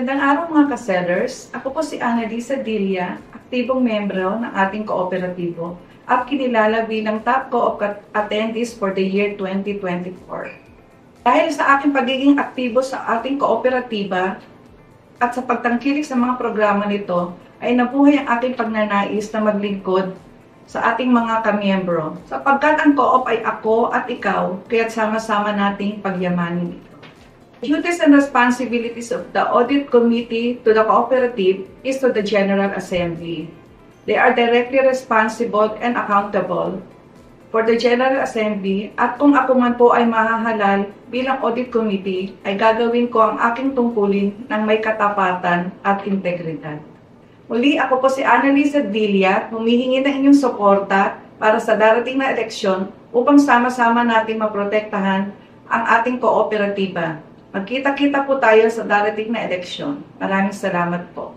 Magandang araw mga ka-sellers. Ako po si Annalisa Dilla, aktibong membro ng ating kooperatibo at kinilala bilang top co-op attendees for the year 2024. Dahil sa aking pagiging aktibo sa ating kooperatiba at sa pagtangkilik sa mga programa nito, ay nabuhay ang aking pagnanais na maglingkod sa ating mga kamiyembro. Sapagkat ang co-op ay ako at ikaw, kaya't sama-sama nating pagyamanin ito. Duties and responsibilities of the Audit Committee to the Cooperative is to the General Assembly. They are directly responsible and accountable for the General Assembly, at kung ako man po ay mahahalal bilang Audit Committee, ay gagawin ko ang aking tungkulin ng may katapatan at integridad. Muli, ako po si Annalisa Dilla, humihingi ng inyong suporta para sa darating na eleksyon upang sama-sama natin maprotektahan ang ating kooperatiba. Magkita-kita po tayo sa darating na eleksyon. Maraming salamat po.